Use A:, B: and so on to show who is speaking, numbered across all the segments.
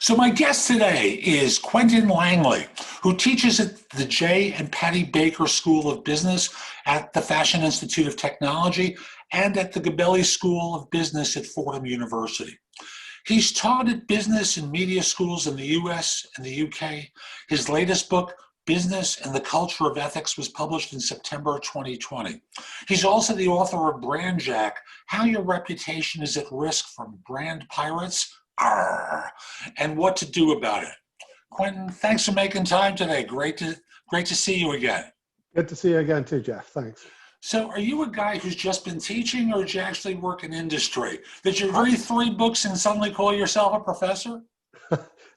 A: So my guest today is Quentin Langley, who teaches at the J. and Patty Baker School of Business at the Fashion Institute of Technology and at the Gabelli School of Business at Fordham University. He's taught at business and media schools in the US and the UK. His latest book, Business and the Culture of Ethics, was published in September 2020. He's also the author of Brand Jack, How Your Reputation is at Risk from Brand Pirates and What to Do About It. Quentin, thanks for making time today. Great to see you again.
B: Good to see you again too, Jeff. Thanks.
A: So are you a guy who's just been teaching, or did you actually work in industry? Did you read 3 books and suddenly call yourself a professor?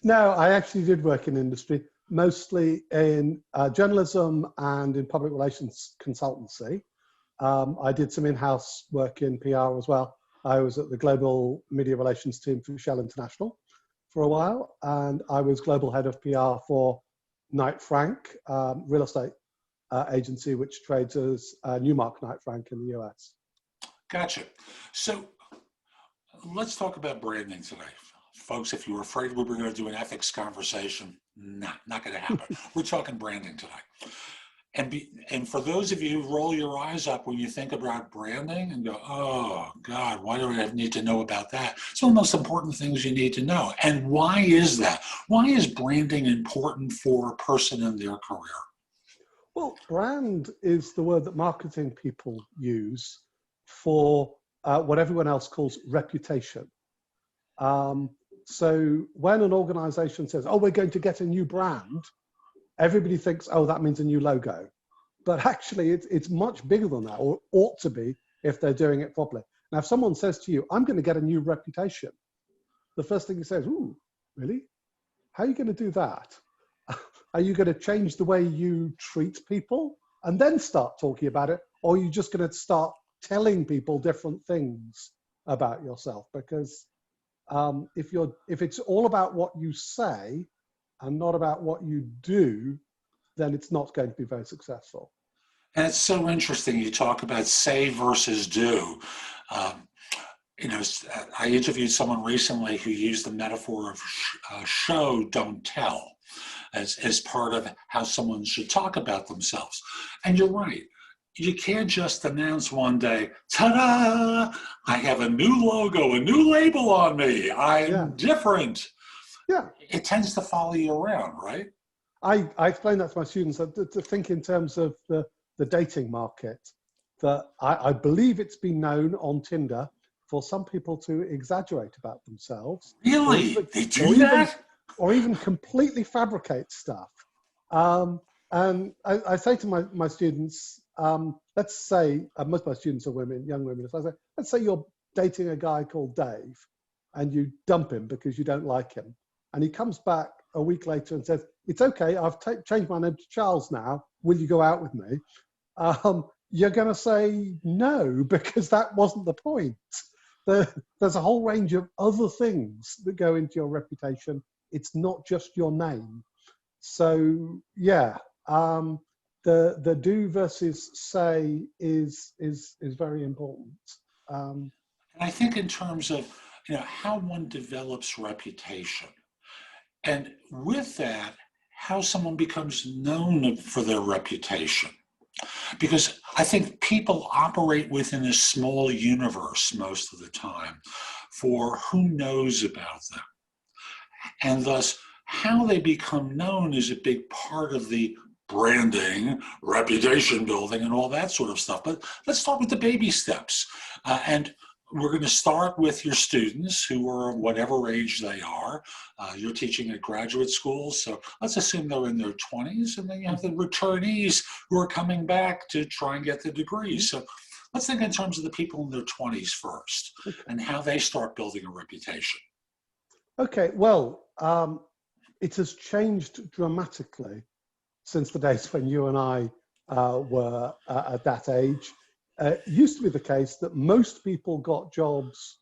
B: No, I actually did work in industry, mostly in journalism and in public relations consultancy. I did some in-house work in PR as well. I was at the global media relations team for Shell International for a while, and I was global head of PR for Knight Frank, real estate agency, which trades as Newmark Knight Frank in the US.
A: Gotcha. So let's talk about branding today. Folks, if you were afraid we were going to do an ethics conversation, not going to happen. We're talking branding today. And for those of you who roll your eyes up when you think about branding and go, oh, God, why do I need to know about that? It's one of the most important things you need to know. And why is that? Why is branding important for a person in their career?
B: Well, brand is the word that marketing people use for what everyone else calls reputation. So when an organization says, oh, we're going to get a new brand, everybody thinks, oh, that means a new logo. But actually, it's much bigger than that, or ought to be if they're doing it properly. Now, if someone says to you, I'm going to get a new reputation, the first thing he says, ooh, really? How are you going to do that? Are you going to change the way you treat people and then start talking about it? Or are you just going to start telling people different things about yourself? Because if it's all about what you say and not about what you do, then it's not going to be very successful.
A: And it's so interesting. You talk about say versus do. I interviewed someone recently who used the metaphor of show, don't tell, as part of how someone should talk about themselves. And you're right. You can't just announce one day, ta-da, I have a new logo, a new label on me. I'm different.
B: Yeah.
A: It tends to follow you around, right?
B: I explain that to my students to think in terms of the dating market, that I believe it's been known on Tinder for some people to exaggerate about themselves.
A: Really? They do that?
B: Or even completely fabricate stuff. And I say to my students, let's say, most of my students are women, young women. So I say, let's say you're dating a guy called Dave and you dump him because you don't like him. And he comes back a week later and says, it's okay, I've changed my name to Charles now. Will you go out with me? You're going to say no, because that wasn't the point. There's a whole range of other things that go into your reputation. It's not just your name. So yeah, the do versus say is very important.
A: And I think in terms of how one develops reputation, and with that, how someone becomes known for their reputation. Because I think people operate within a small universe most of the time for who knows about them. And thus, how they become known is a big part of the branding, reputation building, and all that sort of stuff. But let's start with the baby steps. And we're going to start with your students who are whatever age they are. You're teaching at graduate schools, so let's assume they're in their 20s, and then you have the returnees who are coming back to try and get the degrees. So let's think in terms of the people in their 20s first, and how they start building a reputation.
B: Okay, well, it has changed dramatically since the days when you and I were at that age. It used to be the case that most people got jobs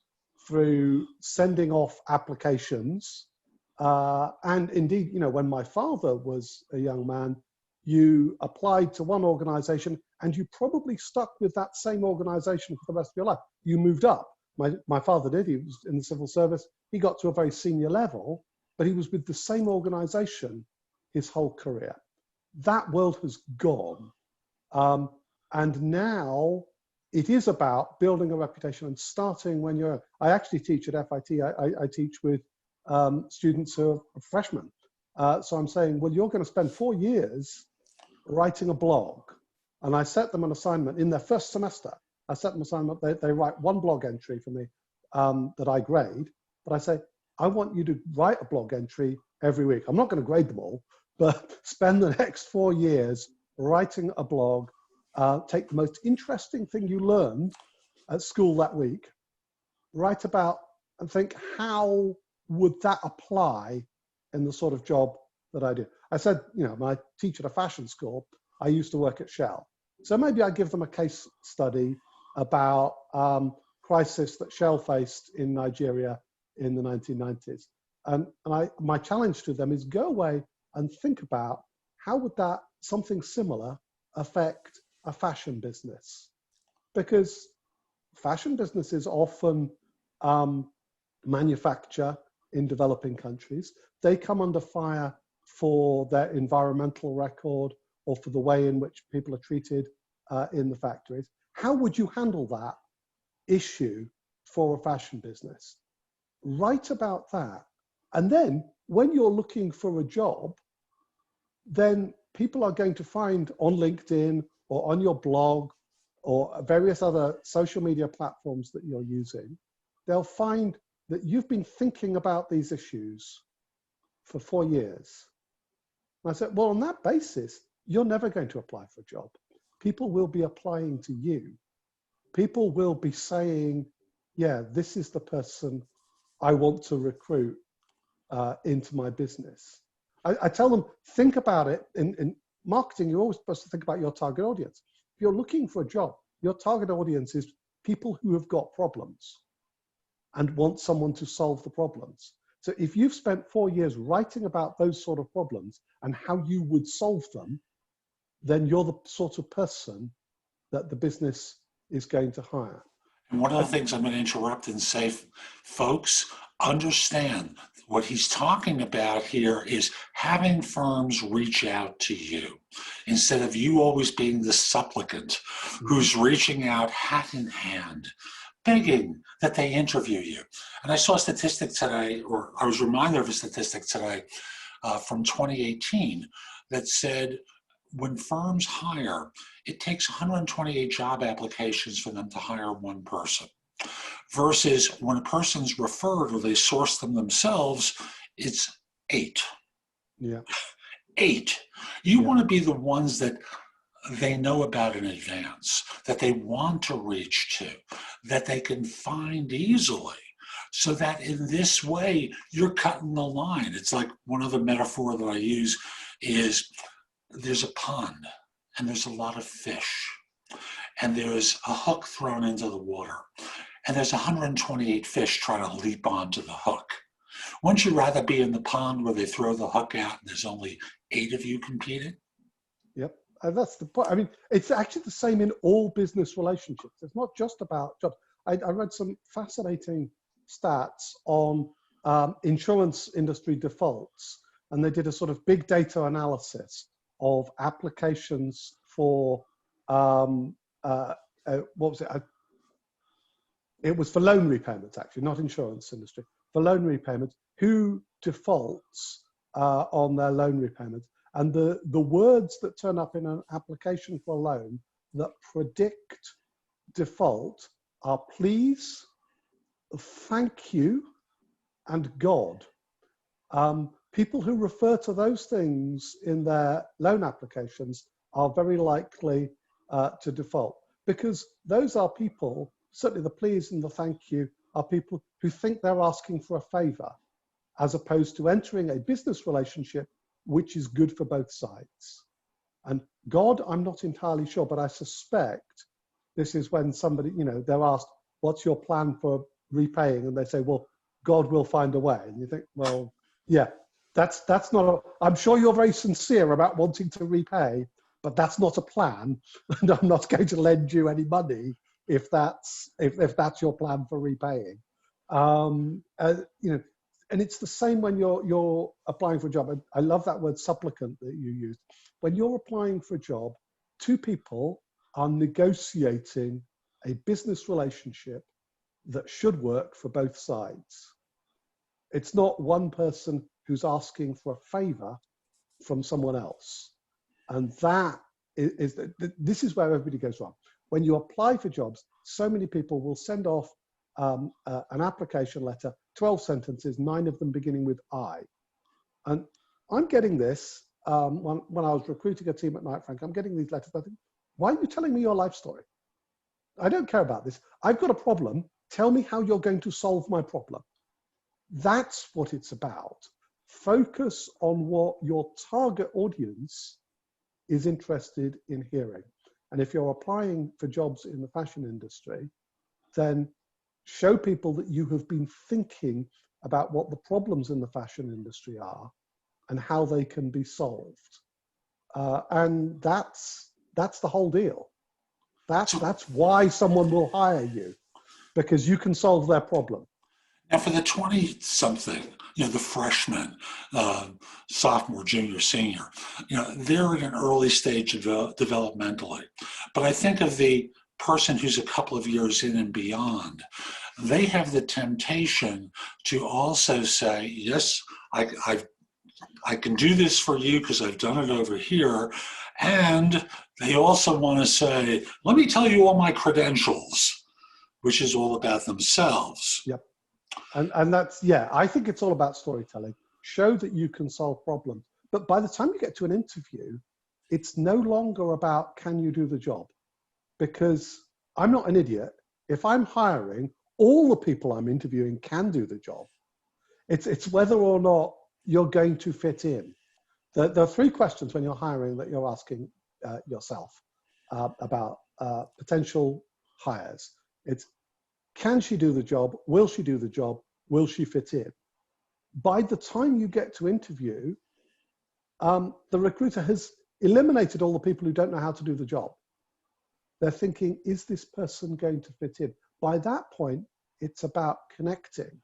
B: through sending off applications. And indeed, when my father was a young man, you applied to one organization and you probably stuck with that same organization for the rest of your life. You moved up. My father did. He was in the civil service. He got to a very senior level, but he was with the same organization his whole career. That world has gone. And now it is about building a reputation and starting when you're, I actually teach at FIT, I teach with students who are freshmen. So I'm saying, well, you're going to spend 4 years writing a blog. And I set them an assignment in their first semester. I set them an assignment, they write one blog entry for me that I grade. But I say, I want you to write a blog entry every week. I'm not going to grade them all, but spend the next 4 years writing a blog. Take the most interesting thing you learned at school that week, write about and think, how would that apply in the sort of job that I do? I said, I teach at a fashion school. I used to work at Shell. So maybe I give them a case study about crisis that Shell faced in Nigeria in the 1990s. And my challenge to them is go away and think about how would that, something similar, affect a fashion business? Because fashion businesses often manufacture in developing countries. They come under fire for their environmental record or for the way in which people are treated in the factories. How would you handle that issue for a fashion business? Write about that. And then when you're looking for a job, then people are going to find on LinkedIn or on your blog or various other social media platforms that you're using, they'll find that you've been thinking about these issues for 4 years. And I said, well, on that basis, you're never going to apply for a job. People will be applying to you. People will be saying, yeah, this is the person I want to recruit into my business. I tell them, think about it. In marketing, you're always supposed to think about your target audience. If you're looking for a job, your target audience is people who have got problems and want someone to solve the problems. So if you've spent 4 years writing about those sort of problems and how you would solve them, then you're the sort of person that the business is going to hire.
A: And one of the things I'm going to interrupt and say, folks, understand what he's talking about here is having firms reach out to you instead of you always being the supplicant who's reaching out hat in hand, begging that they interview you. And I saw a statistic today, or I was reminded of a statistic today from 2018 that said when firms hire, it takes 128 job applications for them to hire one person. Versus when a person's referred or they source them themselves, it's 8.
B: Yeah.
A: 8. You want to be the ones that they know about in advance, that they want to reach to, that they can find easily, so that in this way, you're cutting the line. It's like one other metaphor that I use is there's a pond and there's a lot of fish and there's a hook thrown into the water and there's 128 fish trying to leap onto the hook. Wouldn't you rather be in the pond where they throw the hook out and there's only 8 of you competing?
B: Yep. And that's the point. I mean, it's actually the same in all business relationships. It's not just about jobs. I read some fascinating stats on insurance industry defaults, and they did a sort of big data analysis of applications for, what was it? It was for loan repayments, actually, not insurance industry, for loan repayments, who defaults on their loan repayments. And the words that turn up in an application for a loan that predict default are please, thank you, and God. People who refer to those things in their loan applications are very likely to default, because those are people, certainly the please and the thank you, are people who think they're asking for a favor, as opposed to entering a business relationship which is good for both sides. And God, I'm not entirely sure, but I suspect this is when somebody, they're asked, what's your plan for repaying? And they say, well, God will find a way. And you think, well, yeah, that's not, I'm sure you're very sincere about wanting to repay, but that's not a plan. And I'm not going to lend you any money if that's your plan for repaying. And it's the same when you're applying for a job. I love that word supplicant that you used. When you're applying for a job, two people are negotiating a business relationship that should work for both sides. It's not one person who's asking for a favor from someone else. And that this is where everybody goes wrong. When you apply for jobs, so many people will send off an application letter, 12 sentences, 9 of them beginning with I. And I'm getting this when I was recruiting a team at Knight Frank. I'm getting these letters. I think, why are you telling me your life story? I don't care about this. I've got a problem. Tell me how you're going to solve my problem. That's what it's about. Focus on what your target audience is interested in hearing. And if you're applying for jobs in the fashion industry, then show people that you have been thinking about what the problems in the fashion industry are and how they can be solved. And that's the whole deal. That's why someone will hire you, because you can solve their problem.
A: Now, for the 20-something, the freshman, sophomore, junior, senior, they're at an early stage developmentally. But I think of the person who's a couple of years in and beyond, they have the temptation to also say, yes, I can do this for you because I've done it over here. And they also want to say, let me tell you all my credentials, which is all about themselves.
B: Yep. And that's, yeah, I think it's all about storytelling. Show that you can solve problems. But by the time you get to an interview, it's no longer about, can you do the job? Because I'm not an idiot. If I'm hiring, all the people I'm interviewing can do the job. It's whether or not you're going to fit in. There are 3 questions when you're hiring that you're asking yourself about potential hires. It's, can she do the job? Will she do the job? Will she fit in? By the time you get to interview, the recruiter has eliminated all the people who don't know how to do the job. They're thinking, is this person going to fit in? By that point, it's about connecting.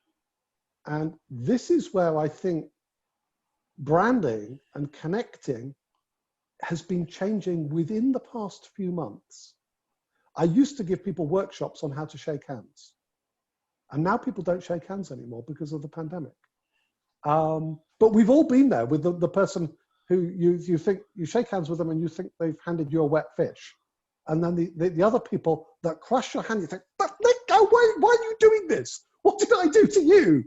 B: And this is where I think branding and connecting has been changing within the past few months. I used to give people workshops on how to shake hands. And now people don't shake hands anymore because of the pandemic. But we've all been there with the person who you think, you shake hands with them and you think they've handed you a wet fish. And then the other people that crush your hand, you think, let go, why are you doing this? What did I do to you?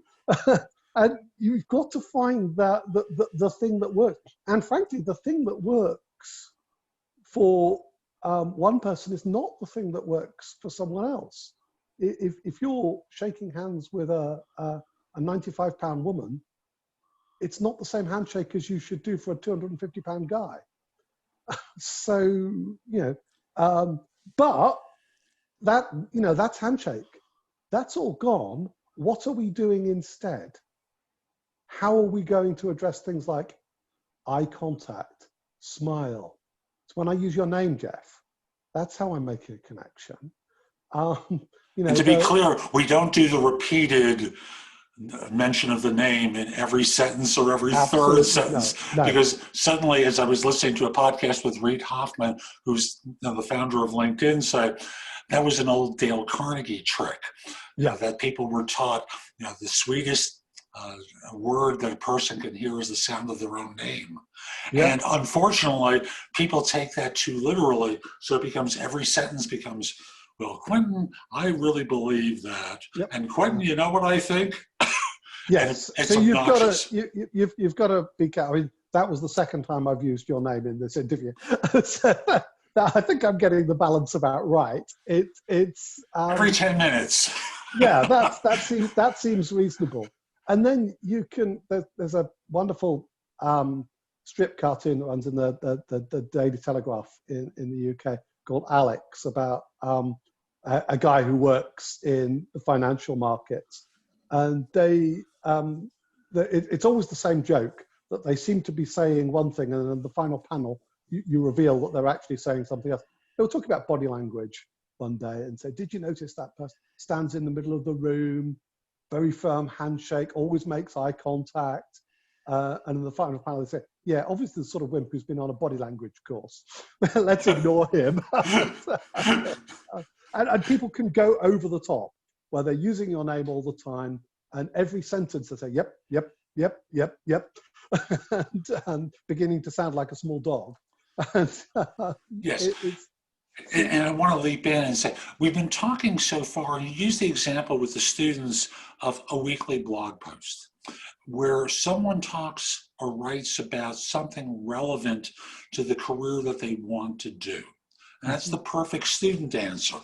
B: And you've got to find the thing that works. And frankly, the thing that works for one person is not the thing that works for someone else. If you're shaking hands with a 95-pound woman, it's not the same handshake as you should do for a 250-pound guy. So, but that's handshake. That's all gone. What are we doing instead? How are we going to address things like eye contact, smile? It's when I use your name, Jeff. That's how I'm making a connection.
A: And to be clear, we don't do the repeated mention of the name in every sentence or every third sentence,
B: no.
A: Because suddenly, as I was listening to a podcast with Reid Hoffman, who's the founder of LinkedIn, said that was an old Dale Carnegie trick. That people were taught, the sweetest word that a person can hear is the sound of their own name. And unfortunately, people take that too literally. So it becomes, every sentence becomes, well, Quentin, I really believe that. And Quentin, you know what I think?
B: Yes. So you've got to be careful. I mean, that was the second time I've used your name in this interview. So, I think I'm getting the balance about right. It's
A: every 10 minutes.
B: Yeah, that seems reasonable. And then you can. There's a wonderful strip cartoon that runs in the Daily Telegraph in the UK called Alex, about a guy who works in the financial markets, and it's always the same joke, that they seem to be saying one thing, and then in the final panel you reveal that they're actually saying something else. They were talking about body language one day and said, did you notice that person stands in the middle of the room, very firm handshake, always makes eye contact. And in the final panel, they say, yeah, obviously the sort of wimp who's been on a body language course. Let's ignore him. And people can go over the top, where they're using your name all the time. And every sentence they say, yep, yep, yep, yep, yep. and beginning to sound like a small dog. And,
A: Yes. And I want to leap in and say, we've been talking so far, and you use the example with the students of a weekly blog post, where someone talks or writes about something relevant to the career that they want to do. And that's the perfect student answer,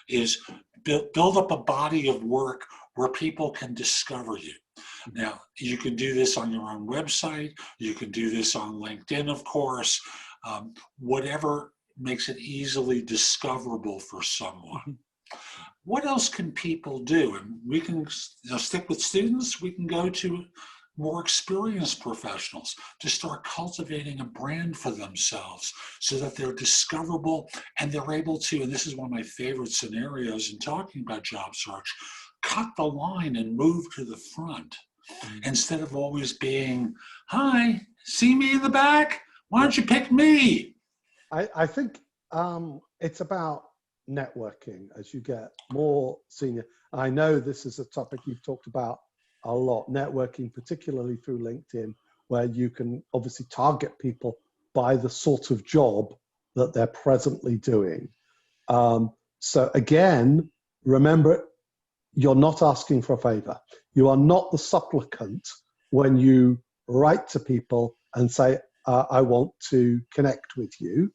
A: is build up a body of work where people can discover you. Now, you can do this on your own website. You can do this on LinkedIn, of course, whatever makes it easily discoverable for someone. What else can people do? And we can stick with students. We can go to more experienced professionals to start cultivating a brand for themselves so that they're discoverable and they're able to, and this is one of my favorite scenarios in talking about job search, cut the line and move to the front instead of always being, hi, see me in the back? Why don't you pick me?
B: I think it's about networking as you get more senior. I know this is a topic you've talked about a lot, networking, particularly through LinkedIn, where you can obviously target people by the sort of job that they're presently doing. So again, remember, you're not asking for a favor. You are not the supplicant when you write to people and say, I want to connect with you.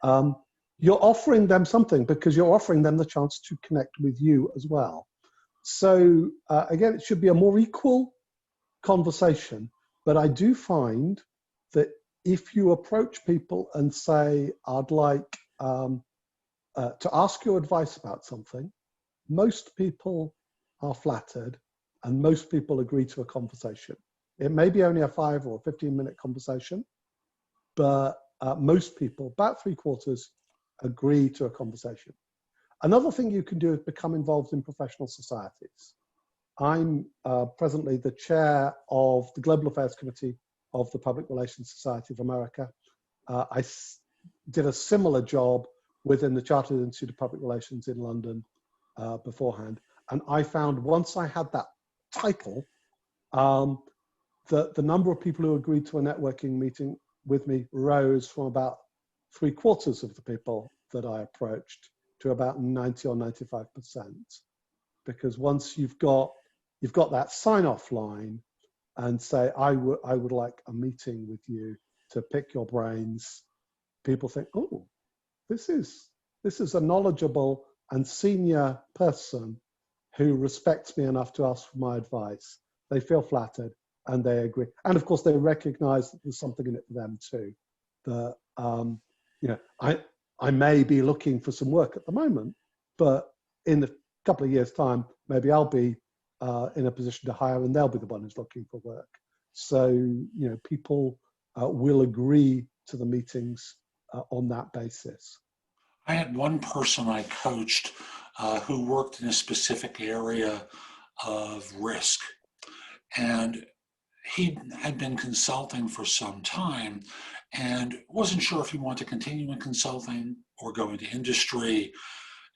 B: You're offering them something because you're offering them the chance to connect with you as well. So again, it should be a more equal conversation, but I do find that if you approach people and say, I'd like to ask your advice about something, most people are flattered and most people agree to a conversation. It may be only a 5 or 15-minute conversation, but most people, about 3/4, agree to a conversation. Another thing you can do is become involved in professional societies. I'm presently the chair of the Global Affairs Committee of the Public Relations Society of America. I did a similar job within the Chartered Institute of Public Relations in London beforehand. And I found once I had that title, the number of people who agreed to a networking meeting with me rose from about 3/4 of the people that I approached to about 90 or 95%. Because once you've got that sign-off line and say, I would like a meeting with you to pick your brains, people think, oh, this is a knowledgeable and senior person who respects me enough to ask for my advice. They feel flattered and they agree. And of course, they recognize that there's something in it for them too. That, you know, I may be looking for some work at the moment, but in a couple of years' time, maybe I'll be in a position to hire and they'll be the one who's looking for work. So, you know, people will agree to the meetings on that basis.
A: I had one person I coached who worked in a specific area of risk, and he had been consulting for some time and wasn't sure if he wanted to continue in consulting or go into industry.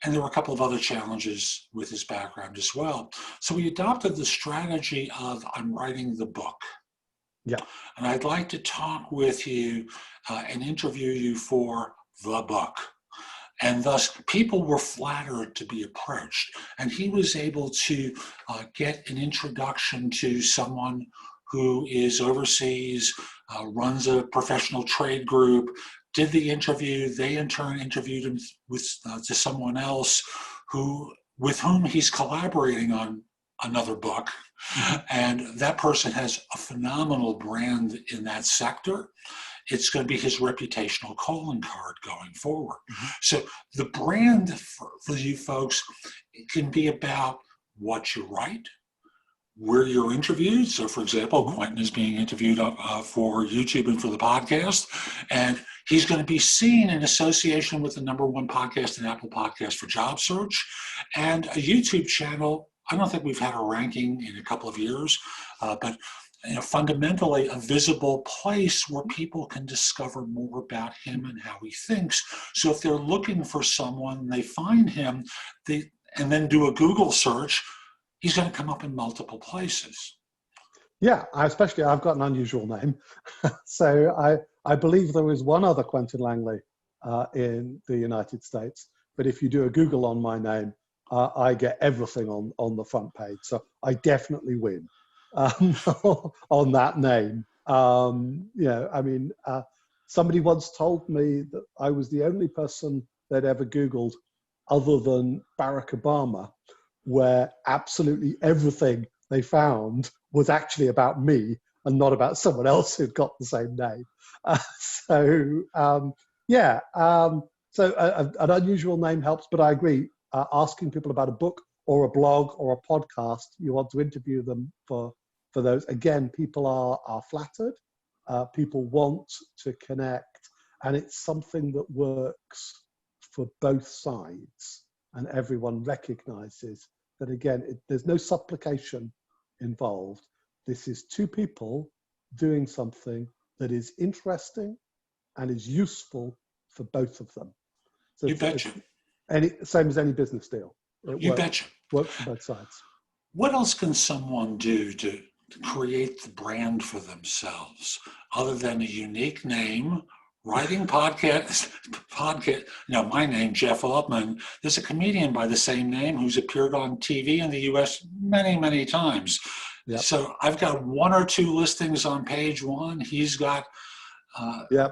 A: And there were a couple of other challenges with his background as well. So we adopted the strategy of, I'm writing the book.
B: Yeah.
A: And I'd like to talk with you and interview you for the book. And thus, people were flattered to be approached. And he was able to get an introduction to someone who is overseas, runs a professional trade group, did the interview. They in turn interviewed him to someone else with whom he's collaborating on another book. And that person has a phenomenal brand in that sector. It's going to be his reputational calling card going forward. So the brand for you folks, it can be about what you write, where you're interviewed. So for example, Quentin is being interviewed for YouTube and for the podcast, and he's going to be seen in association with the #1 podcast and Apple Podcast for job search, and a YouTube channel I don't think we've had a ranking in a couple of years, but fundamentally a visible place where people can discover more about him and how he thinks. So if they're looking for someone, they find him, and then do a Google search, he's going to come up in multiple places.
B: Yeah, I've got an unusual name. So I believe there is one other Quentin Langley in the United States, but if you do a Google on my name, I get everything on the front page. So I definitely win on that name. Somebody once told me that I was the only person they'd ever Googled other than Barack Obama, where absolutely everything they found was actually about me and not about someone else who'd got the same name. An unusual name helps, but I agree, asking people about a book or a blog or a podcast, you want to interview them for those. Again, people are flattered, people want to connect, and it's something that works for both sides, and everyone recognizes that, again, there's no supplication involved. This is two people doing something that is interesting and is useful for both of them. So
A: You betcha.
B: Same as any business deal.
A: Betcha.
B: Works for both sides.
A: What else can someone do to create the brand for themselves other than a unique name? Writing podcast, my name, Jeff Altman. There's a comedian by the same name who's appeared on TV in the US many, many times. Yep. So I've got one or two listings on page one. He's got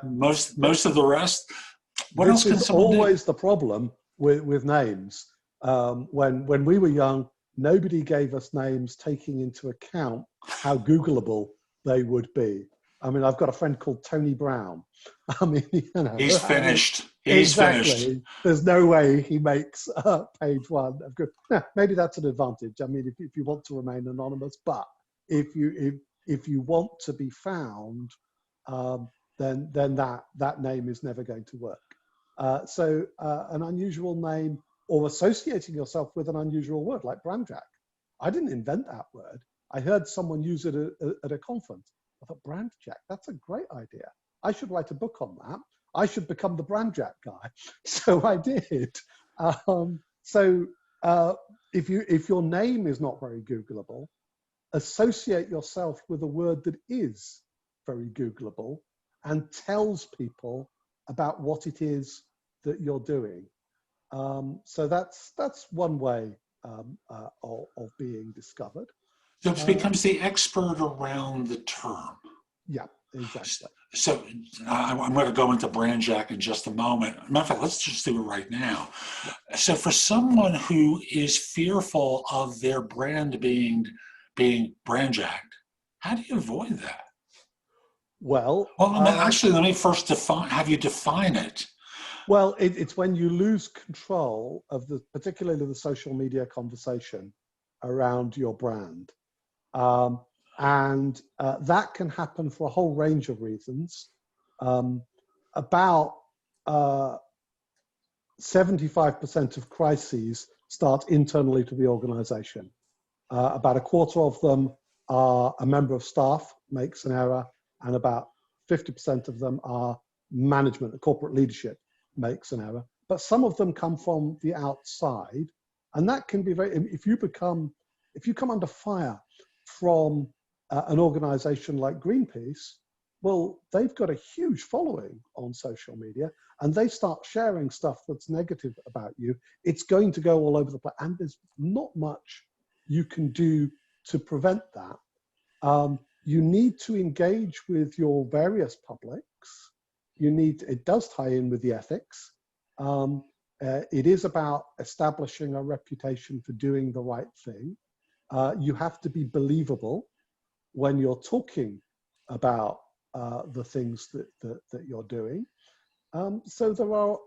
A: most of the rest. What else can someone do?
B: This is always the problem with names. When we were young, nobody gave us names taking into account how Googleable they would be. I mean, I've got a friend called Tony Brown. I mean,
A: he's finished. He's finished.
B: There's no way he makes page one of good. Yeah, maybe that's an advantage. I mean, if you want to remain anonymous, but if you want to be found, then that name is never going to work. So an unusual name, or associating yourself with an unusual word like Brandjack. I didn't invent that word. I heard someone use it at a conference. I thought, Brandjack, that's a great idea. I should write a book on that. I should become the Brandjack guy. So I did. If your name is not very Googleable, associate yourself with a word that is very Googleable and tells people about what it is that you're doing. So that's one way of being discovered.
A: So it becomes the expert around the term.
B: Yeah, exactly.
A: So I'm going to go into Brandjack in just a moment. Matter of fact, let's just do it right now. So for someone who is fearful of their brand being Brandjacked, how do you avoid that?
B: Well,
A: actually, let me first have you define it.
B: Well, it's when you lose control of particularly the social media conversation around your brand. That can happen for a whole range of reasons. About 75% of crises start internally to the organization. About a quarter of them are a member of staff makes an error, and about 50% of them are management, corporate leadership makes an error. But some of them come from the outside, and that can be if you come under fire from an organization like Greenpeace, well, they've got a huge following on social media, and they start sharing stuff that's negative about you. It's going to go all over the place, and there's not much you can do to prevent that. You need to engage with your various publics. It does tie in with the ethics. It is about establishing a reputation for doing the right thing. You have to be believable when you're talking about the things that you're doing. So there are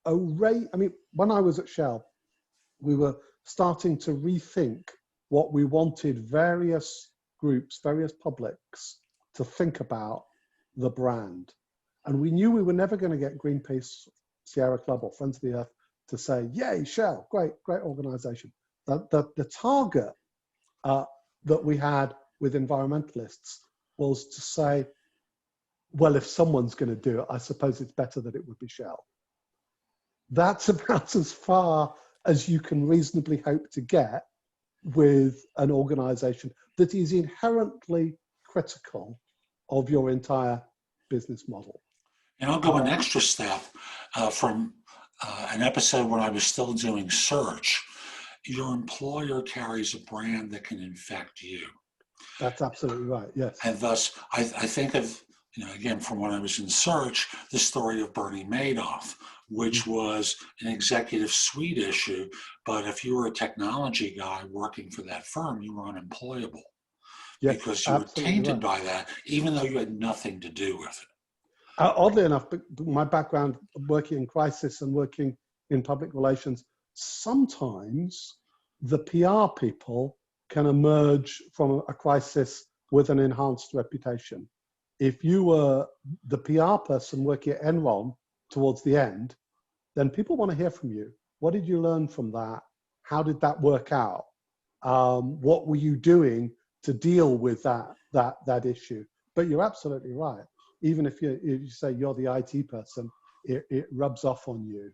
B: when I was at Shell, we were starting to rethink what we wanted various groups, various publics to think about the brand. And we knew we were never going to get Greenpeace, Sierra Club, or Friends of the Earth to say, yay, Shell, great organization. the target that we had with environmentalists was to say, well, if someone's going to do it, I suppose it's better that it would be Shell. That's about as far as you can reasonably hope to get with an organization that is inherently critical of your entire business model.
A: And I'll go an extra step from an episode when I was still doing search. Your employer carries a brand that can infect you.
B: That's absolutely right, yes.
A: And thus, I think of, again, from when I was in search, the story of Bernie Madoff, which was an executive suite issue. But if you were a technology guy working for that firm, you were unemployable because you were tainted by that, even though you had nothing to do with it.
B: Oddly enough, my background working in crisis and working in public relations, sometimes the PR people can emerge from a crisis with an enhanced reputation. If you were the PR person working at Enron towards the end, then people want to hear from you. What did you learn from that? How did that work out? What were you doing to deal with that issue? But you're absolutely right. Even if you say you're the IT person, it rubs off on you.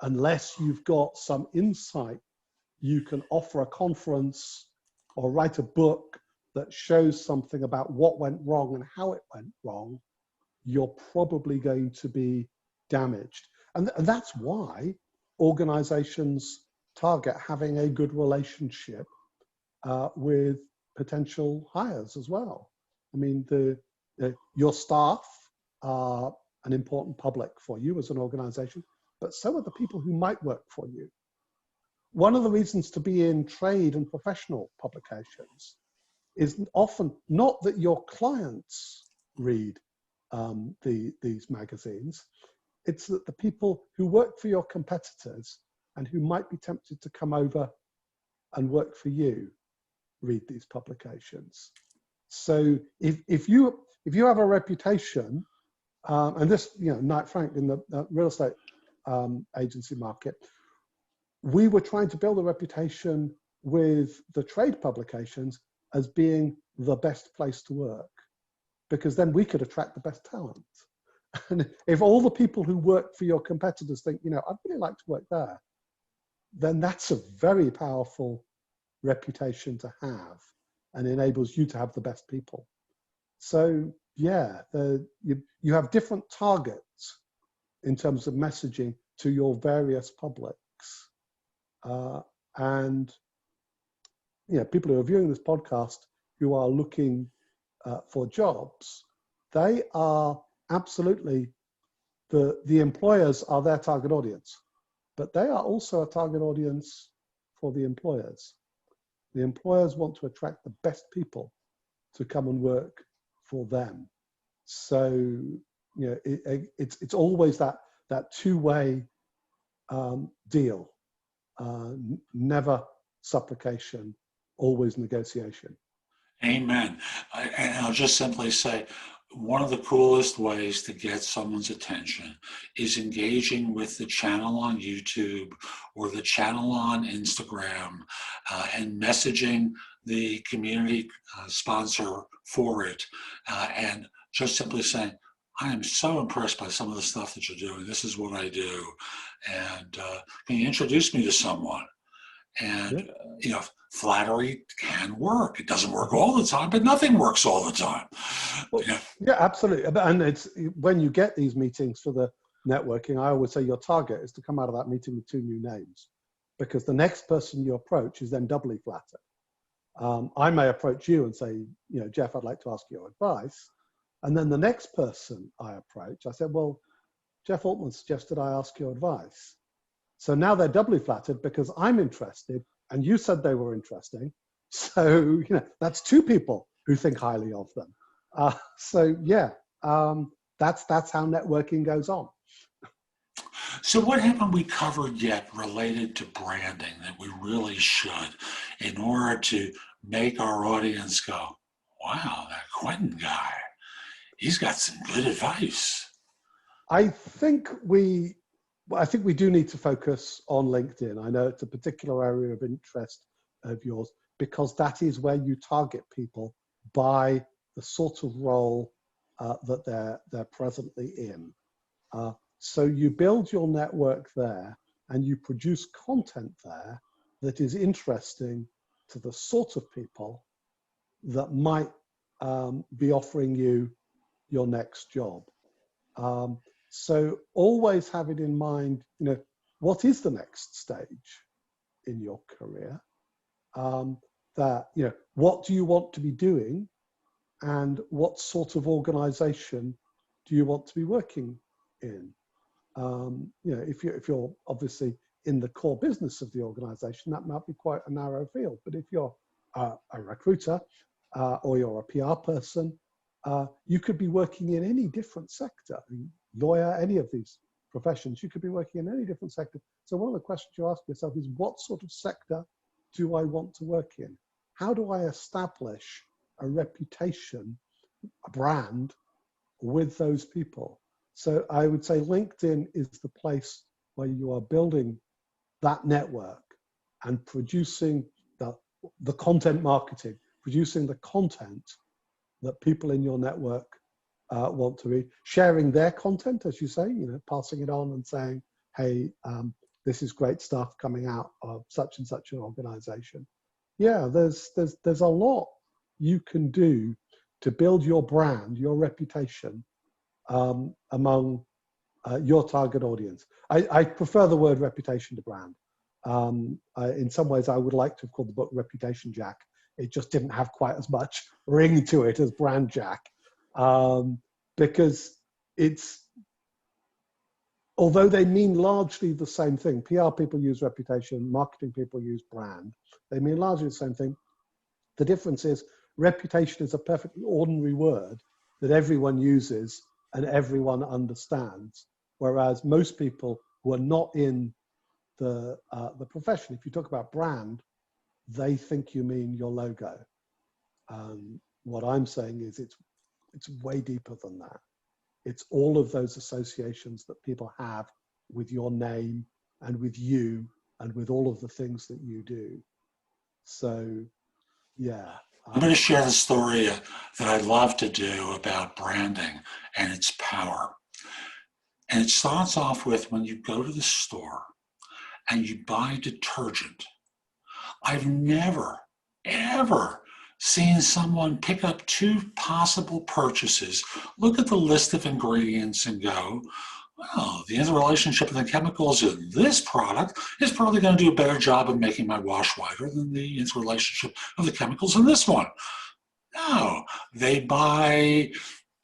B: Unless you've got some insight, you can offer a conference or write a book that shows something about what went wrong and how it went wrong, you're probably going to be damaged. And that's why organizations target having a good relationship with potential hires as well. I mean, your staff are an important public for you as an organization, but so are the people who might work for you. One of the reasons to be in trade and professional publications is often not that your clients read these magazines, it's that the people who work for your competitors and who might be tempted to come over and work for you read these publications. So if you have a reputation, and this, Knight Frank in the real estate agency market, we were trying to build a reputation with the trade publications as being the best place to work, because then we could attract the best talent. And if all the people who work for your competitors think, I'd really like to work there, then that's a very powerful reputation to have and enables you to have the best people. So yeah, you have different targets in terms of messaging to your various publics. And people who are viewing this podcast who are looking for jobs, they are absolutely, the employers are their target audience, but they are also a target audience for the employers. The employers want to attract the best people to come and work for them. So, it's always that two-way deal, never supplication, always negotiation.
A: Amen. And I'll just simply say, one of the coolest ways to get someone's attention is engaging with the channel on YouTube or the channel on Instagram and messaging the community sponsor for it and just simply saying, I am so impressed by some of the stuff that you're doing. This is what I do. And can you introduce me to someone? And, flattery can work. It doesn't work all the time, but nothing works all the time.
B: Well, yeah, absolutely. And it's when you get these meetings for the networking, I always say your target is to come out of that meeting with 2 new names, because the next person you approach is then doubly flattered. I may approach you and say, Jeff, I'd like to ask your advice. And then the next person I approach, I said, well, Jeff Altman suggested I ask your advice. So now they're doubly flattered because I'm interested and you said they were interesting. So, that's 2 people who think highly of them. So yeah, that's how networking goes on.
A: So what haven't we covered yet related to branding that we really should, in order to make our audience go, wow, that Quentin guy, he's got some good advice?
B: I think we Well, I think we do need to focus on LinkedIn. I know it's a particular area of interest of yours because that is where you target people by the sort of role that they're presently in. So you build your network there and you produce content there that is interesting to the sort of people that might be offering you your next job. So always have it in mind, what is the next stage in your career? What do you want to be doing, and what sort of organization do you want to be working in? If you're obviously in the core business of the organization, that might be quite a narrow field. But if you're a recruiter or you're a PR person, you could be working in any different sector, lawyer, any of these professions, you could be working in any different sector. So one of the questions you ask yourself is, what sort of sector do I want to work in? How do I establish a reputation, a brand with those people? So I would say LinkedIn is the place where you are building that network and producing the content marketing, producing the content that people in your network want to read, sharing their content, as you say, passing it on and saying, hey, this is great stuff coming out of such and such an organization. Yeah, there's a lot you can do to build your brand, your reputation among your target audience. I prefer the word reputation to brand. In some ways, I would like to have called the book Reputation Jack. It just didn't have quite as much ring to it as Brand Jack, because although they mean largely the same thing, PR people use reputation, marketing people use brand, they mean largely the same thing. The difference is reputation is a perfectly ordinary word that everyone uses and everyone understands, whereas most people who are not in the profession, if you talk about brand, they think you mean your logo. What I'm saying is it's way deeper than that. It's all of those associations that people have with your name and with you and with all of the things that you do. So, yeah.
A: I'm going to share the story that I love to do about branding and its power. And it starts off with when you go to the store and you buy detergent. I've never, ever seen someone pick up two possible purchases, look at the list of ingredients and go, well, the interrelationship of the chemicals in this product is probably going to do a better job of making my wash whiter than the interrelationship of the chemicals in this one. No, they buy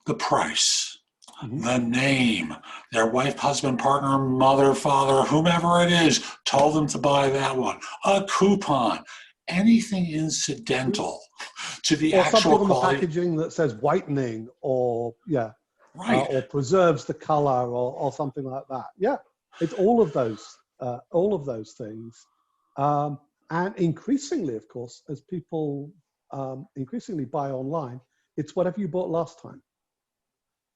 A: the price, the name, their wife, husband, partner, mother, father, whomever it is, told them to buy that one, a coupon, anything incidental to the
B: or
A: actual
B: something on the
A: quality.
B: packaging that says whitening or
A: Right.
B: or preserves the color or something like that. Yeah, it's all of those things. And increasingly, of course, as people increasingly buy online, it's whatever you bought last time.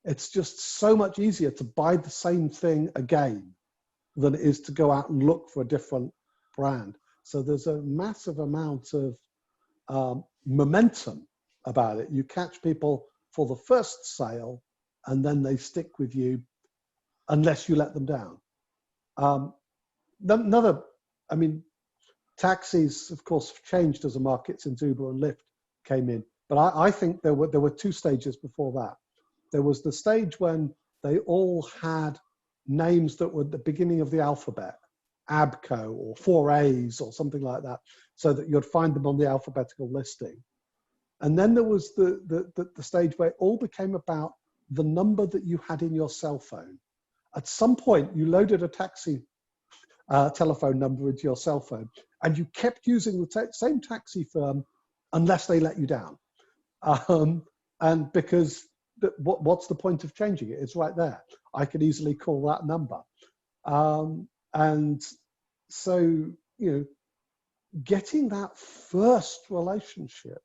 B: It's just so much easier to buy the same thing again than it is to go out and look for a different brand. So there's a massive amount of momentum about it. You catch people for the first sale and then they stick with you unless you let them down. Taxis, of course, changed as a market since Uber and Lyft came in. But I think there were two stages before that. There was the stage when they all had names that were at the beginning of the alphabet, ABCO or 4A's or something like that, so that you'd find them on the alphabetical listing. And then there was the stage where it all became about the number that you had in your cell phone. At some point, you loaded a taxi telephone number into your cell phone, and you kept using the same taxi firm unless they let you down. And because what's the point of changing it? It's right there. I could easily call that number. And so, getting that first relationship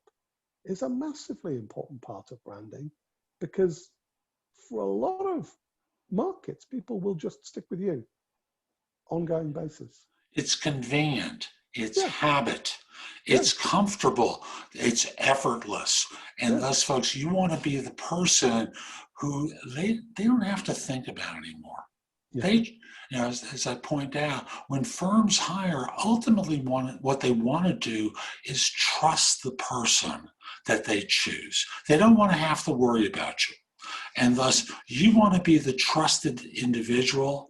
B: is a massively important part of branding, because for a lot of markets, people will just stick with you. ongoing basis.
A: It's convenient, it's
B: Yeah,
A: habit,
B: yeah,
A: it's comfortable, it's effortless. And
B: yeah,
A: thus, folks, you want to be the person who they don't have to think about anymore.
B: yeah,
A: They, as I point out, when firms hire, ultimately what they want to do is trust the person that they choose. They don't want to have to worry about you. And thus, you want to be the trusted individual,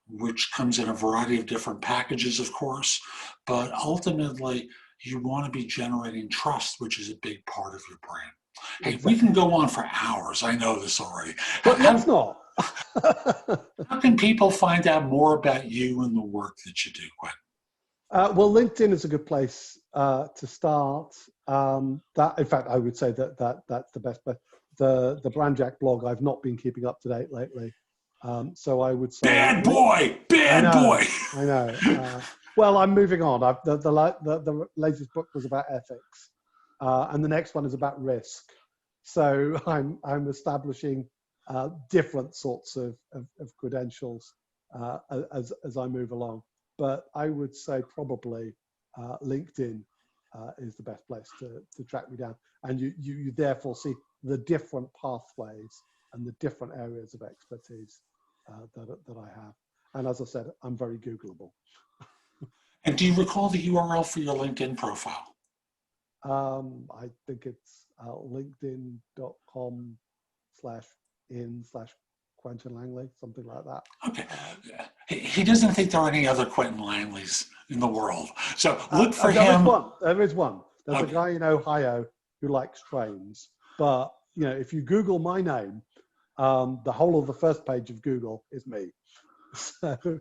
A: which comes in a variety of different packages, of course. But ultimately, you want to be generating trust, which is a big part of your brand. Hey, we can
B: exactly.
A: go on for hours. I know this already. How,
B: But let's
A: how,
B: not.
A: how can people find out more about you and the work that you do, Quinn?
B: Well, LinkedIn is a good place to start. In fact, I would say that's the best place. The Brandjack blog, I've not been keeping up to date lately, so I would say,
A: Bad boy,
B: I
A: bad
B: know,
A: boy.
B: I know. Well, I'm moving on. The latest book was about ethics, and the next one is about risk. So I'm establishing different sorts of credentials as I move along. But I would say probably LinkedIn is the best place to track me down, and you therefore see the different pathways and the different areas of expertise that I have. And as I said, I'm very Googleable.
A: And do you recall the URL for your LinkedIn profile?
B: I think it's linkedin.com/in/Quentin Langley, something like that.
A: Okay. He doesn't think there are any other Quentin Langleys in the world. So look for
B: There is
A: him.
B: one. There is one. There's a
A: Okay.
B: guy in Ohio who likes trains. But if you Google my name, the whole of the first page of Google is me. So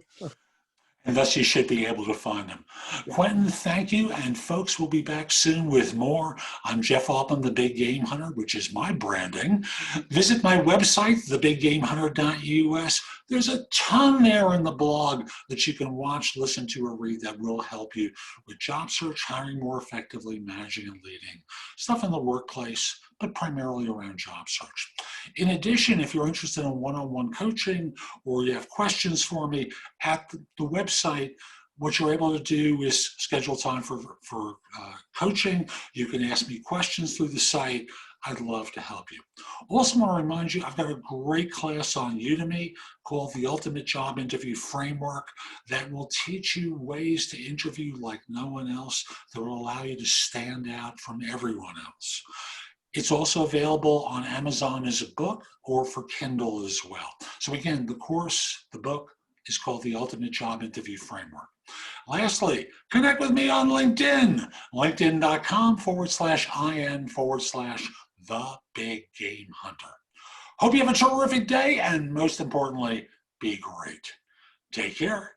A: And thus you should be able to find them.
B: yeah.
A: Quentin, thank you. And folks, we'll be back soon with more. I'm Jeff Altman, the Big Game Hunter, which is my branding. Visit my website, thebiggamehunter.us. There's a ton there in the blog that you can watch, listen to, or read that will help you with job search, hiring more effectively, managing and leading, stuff in the workplace, but primarily around job search. In addition, if you're interested in one-on-one coaching or you have questions for me, at the website, what you're able to do is schedule time for coaching. You can ask me questions through the site. I'd love to help you. Also want to remind you, I've got a great class on Udemy called the Ultimate Job Interview Framework that will teach you ways to interview like no one else, that will allow you to stand out from everyone else. It's also available on Amazon as a book or for Kindle as well. So again, the course, the book, is called the Ultimate Job Interview Framework. Lastly, connect with me on LinkedIn, linkedin.com/IN/the Big Game Hunter. Hope you have a terrific day, and most importantly, be great. Take care.